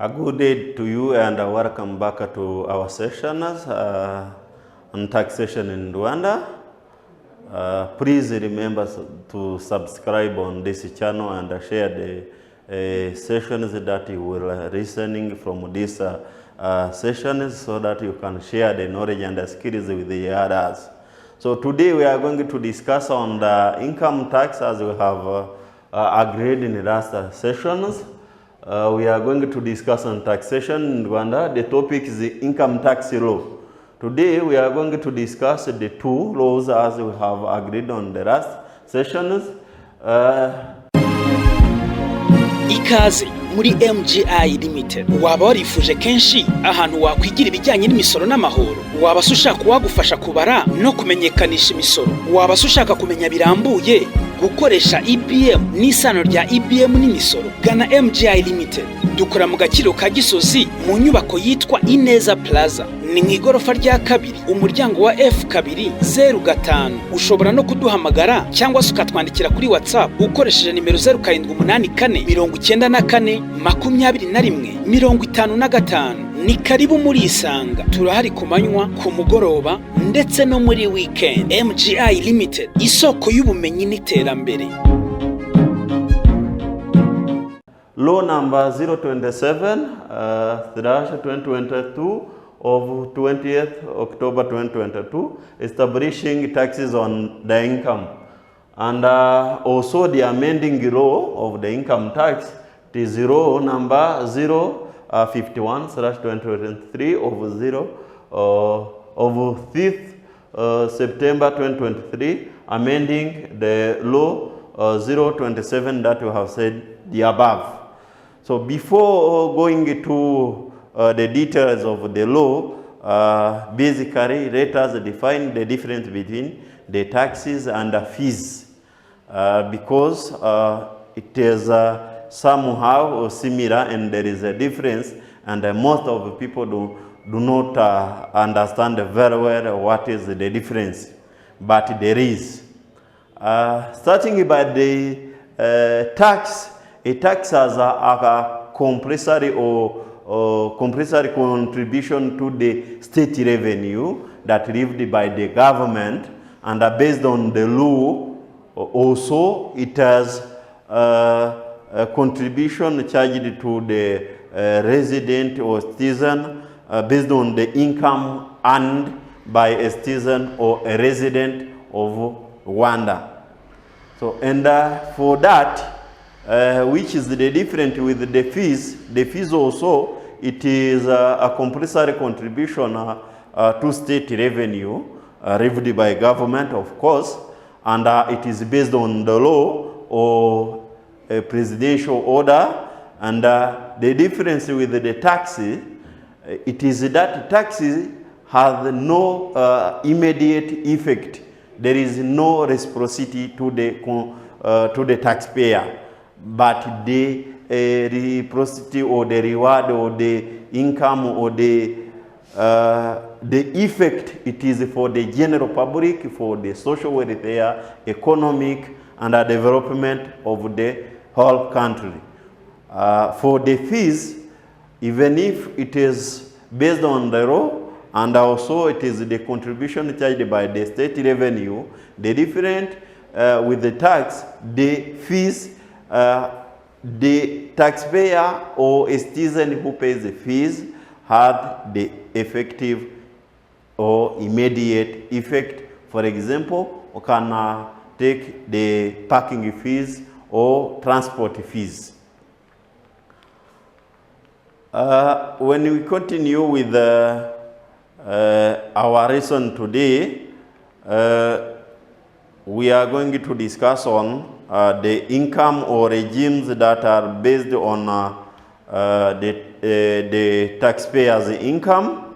A good day to you and welcome back to our sessions on taxation in Rwanda. Please remember to subscribe on this channel and share the sessions that you will listening from these sessions so that you can share the knowledge and the skills with the others. So today we are going to discuss on the income tax as we have agreed in the last sessions. We are going to discuss on taxation in Rwanda. The topic is the income tax law. Today we are going to discuss the two laws as we have agreed on the last sessions. Ikaze muri MGI Limited. Waba warifuje kenshi ahantu wakwigira ibijyanye n'imisoro n'amahoro. Waba ushaka wagufasha kubara no kumenyekanisha imisoro. Waba ushaka kumenya birambuye gukoresha IBM n'isano rya IBM n'imisoro. Gana MGI Limited. Dukora mu Gakiro ka Gisozi mu nyubako yitwa NEZA Plaza. Ni mw'igorofa rya kabiri umuryango wa F2 05. Ushobora no kuduhamagara cyangwa ukatwandikira kuri WhatsApp ukoresheje nimero 0784 Ni karibu muri Isanga. Turahari ku manywa, ku mugoroba ndetse no muri weekend. MGI Limited, isoko y'ubumenyi n'iterambere. Law number 027/2022 of 20th October 2022 establishing taxes on the income. And also the amending law of the income tax, it is law number 051/2023 of 5th September 2023, amending the law 027 that you have said the above. So before going to the details of the law, basically let us define the difference between the taxes and the fees, because it is somehow similar and there is a difference, and most of the people do not understand very well what is the difference, but there is. Starting by the tax, a tax has a compulsory compulsory contribution to the state revenue that levied by the government, and based on the law also it has a contribution charged to the resident or citizen based on the income earned by a citizen or a resident of Rwanda. So and for that, which is the difference with the fees also, it is a compulsory contribution to state revenue levied by government, of course, and it is based on the law or a presidential order. And the difference with the taxes, it is that taxes have no immediate effect. There is no reciprocity to the taxpayer, but the reciprocity or the reward or the income or the effect, it is for the general public, for the social welfare, economic and development of the whole country. For the fees, even if it is based on the law and also it is the contribution charged by the state revenue, the different with the tax, the fees, the taxpayer or a citizen who pays the fees had the effective or immediate effect. For example, we can take the parking fees or transport fees. When we continue with our lesson today, we are going to discuss on the income or regimes that are based on the taxpayer's income.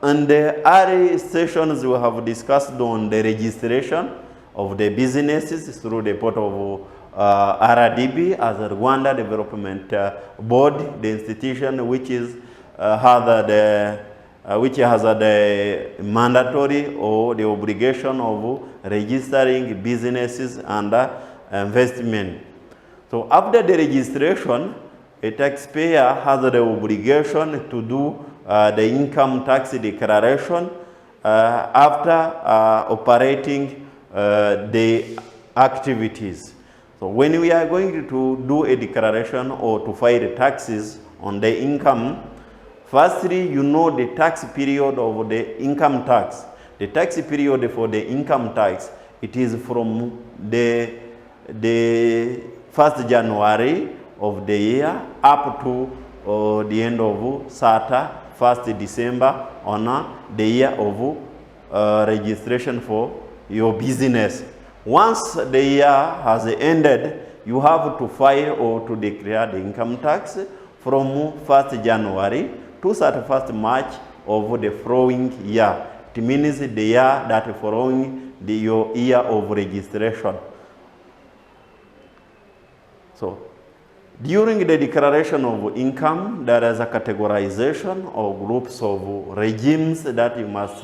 In the early sessions, we have discussed on the registration of the businesses through the portal of RDB as a Rwanda Development Board, the institution which is which has the mandatory or the obligation of registering businesses and investment. So after the registration, a taxpayer has the obligation to do the income tax declaration after operating the activities. So when we are going to do a declaration or to file taxes on the income, firstly, you know the tax period of the income tax. The tax period for the income tax, it is from the 1st January of the year up to the end of SATA, 1st December on the year of registration for your business. Once the year has ended, you have to file or to declare the income tax from 1st January to 31st March of the following year. It means the year that following your year of registration. So, during the declaration of income, there is a categorization of groups of regimes that you must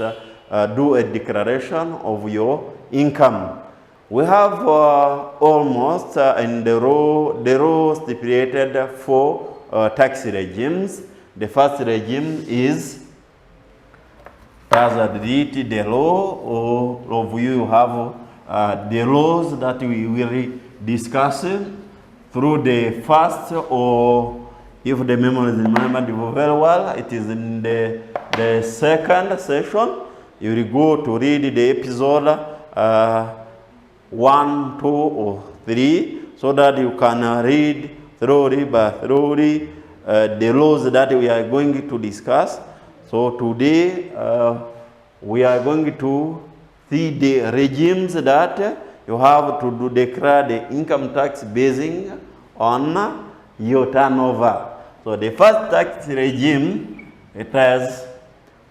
do a declaration of your income. We have almost in the law stipulated 4 tax regimes. The first regime is TAXATION, the law, or of you have the laws that we will discuss through the first, or if the memory is remembered very well, it is in the second session. You will go to read the episode 1, 2, or 3, so that you can read thoroughly the laws that we are going to discuss. So today we are going to see the regimes that you have to declare the income tax basing on your turnover. So the first tax regime, it has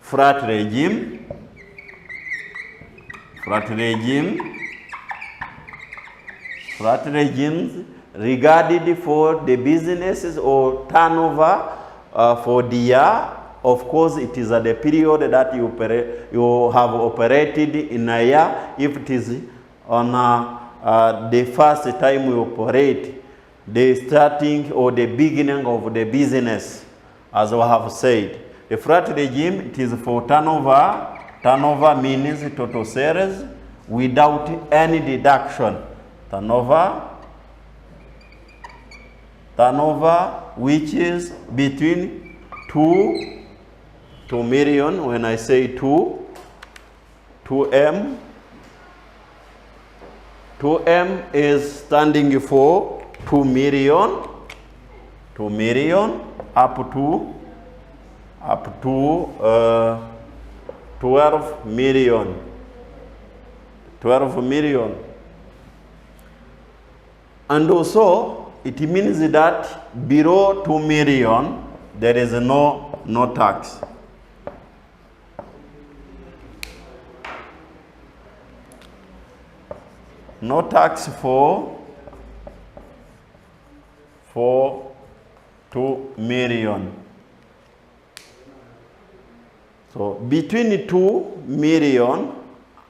flat regime. Flat regimes regarded for the businesses or turnover for the year. Of course, it is at the period that you have operated in a year. If it is on the first time you operate, the starting or the beginning of the business, as I have said. The flat regime, it is for turnover. Turnover means total sales without any deduction. Turnover which is between 2 million. When I say 2M is standing for 2 million up to 12 million. And also it means that below 2 million there is no tax. No tax for 2 million. So between 2 million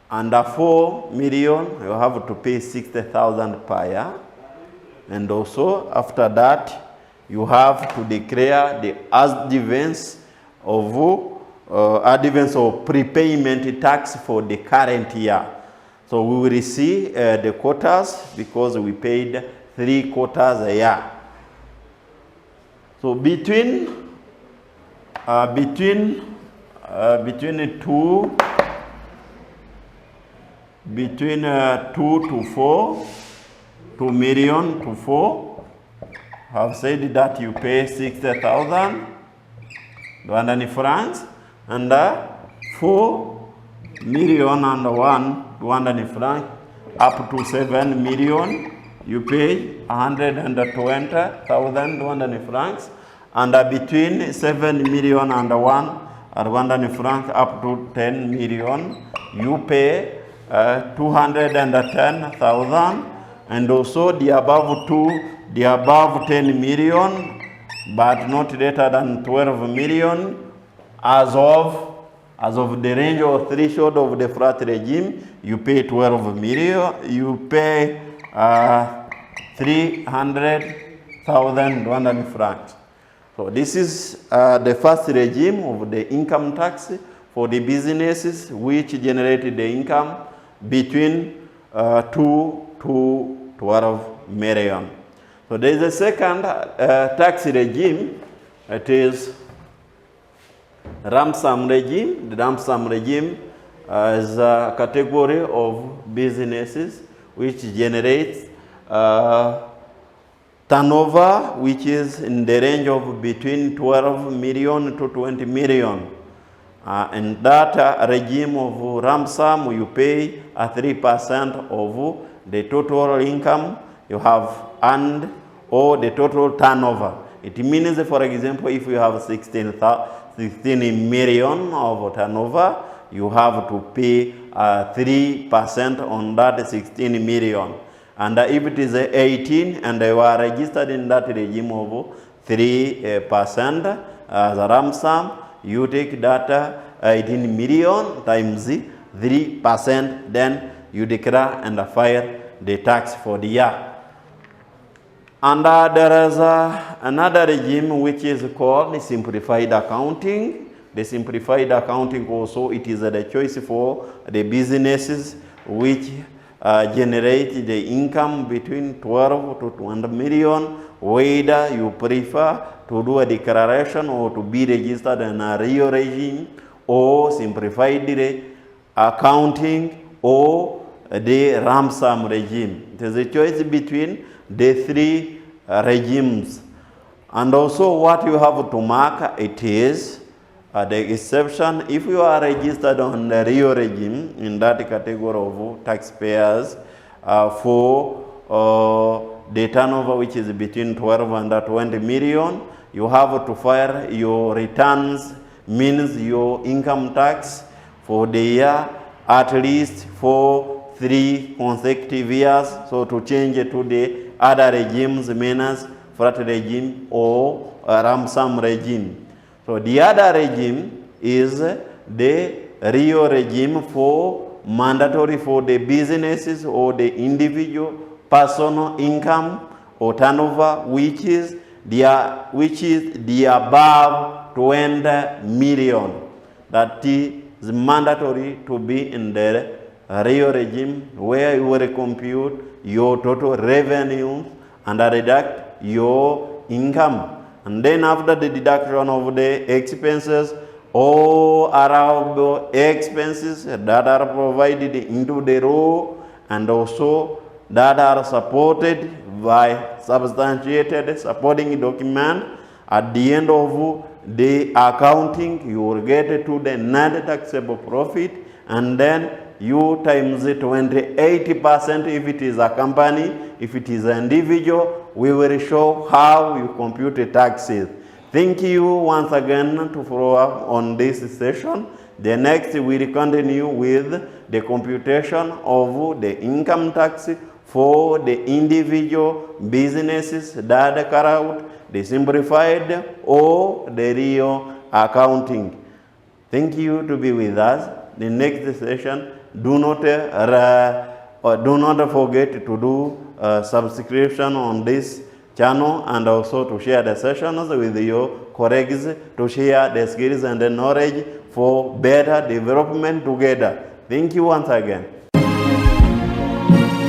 and 4 million, you have to pay 60,000 per year. And also after that, you have to declare the advance of prepayment tax for the current year. So we will see the quotas because we paid 3 quotas a year. So between 2 to 4, 2 million to 4, have said that you pay 60,000 Rwandan francs, and 4 million and 1 Rwandan francs up to 7 million, you pay 120,000 Rwandan francs, and between 7 million and 1 Rwandan francs up to 10 million, you pay 210,000, and also the above 10 million, but not greater than 12 million, as of the range or threshold of the flat regime, you pay 12 million, you pay 300 Rwandan francs. So this is the first regime of the income tax for the businesses which generated the income between 2 to 12 million. So there is a second tax regime. It is lump sum regime. The lump sum regime is a category of businesses which generates turnover which is in the range of between 12 million to 20 million. And that regime of lump sum, you pay 3% of the total income you have earned or the total turnover. It means, for example, if you have 16 million of turnover, you have to pay 3% on that 16 million. And if it is 18 and you are registered in that regime of 3% as a lump sum, you take that 18 million times 3%, then you declare and file the tax for the year. And there is another regime which is called simplified accounting. The simplified accounting also, it is the choice for the businesses which generate the income between 12 to 20 million, whether you prefer to do a declaration or to be registered in a real regime or simplified accounting or the lump sum regime. It is a choice between the three regimes. And also what you have to mark, it is the exception. If you are registered on the real regime in that category of taxpayers for the turnover which is between 12 and 20 million, you have to file your returns, means your income tax for the year at least for 3 consecutive years. So to change it to the other regimes, means flat regime or lump sum regime. So the other regime is the real regime for mandatory for the businesses or the individual personal income or turnover which is the above 20 million. That is mandatory to be in the real regime where you will compute your total revenue and deduct your income. And then after the deduction of the expenses, all allowable expenses that are provided into the law and also that are supported by substantiated supporting document, at the end of the accounting, you will get to the net taxable profit, and then you times 28% if it is a company. If it is an individual, we will show how you compute the taxes. Thank you once again to follow up on this session. The next we will continue with the computation of the income tax for the individual businesses that carry out the simplified or the real accounting. Thank you to be with us. The next session, do not forget to do subscription on this channel and also to share the sessions with your colleagues to share the skills and the knowledge for better development together. Thank you once again.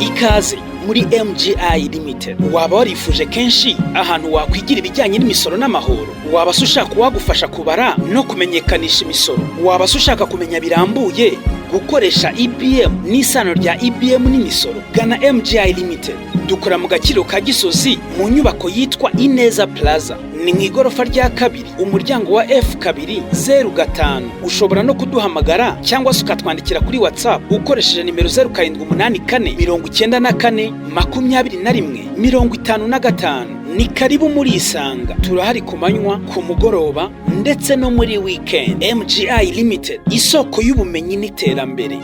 Ikaze muri MGI Limited. Waba warifuje kenshi ahantu wakwigira ibijyanye n'imisoro n'amahoro. Waba ushaka wagufasha kubara no kumenyekanisha imisoro. Waba ushaka kumenya birambuye gukoresha IBM n'isano rya IBM n'imisoro. Gana MGI Limited. Dukora mu Gakiro ka Gisozi mu nyubako yitwa NEZA Plaza. Ni mw'igorofa rya kabiri umuryango wa F2 05. Ushobora no kuduhamagara cyangwa ukatwandikira kuri WhatsApp ukoresheje nimero 0784 Ni karibu muri Isanga. Turahari ku manywa, ku mugoroba ndetse no muri weekend. MGI Limited, isoko y'ubumenyi n'iterambere.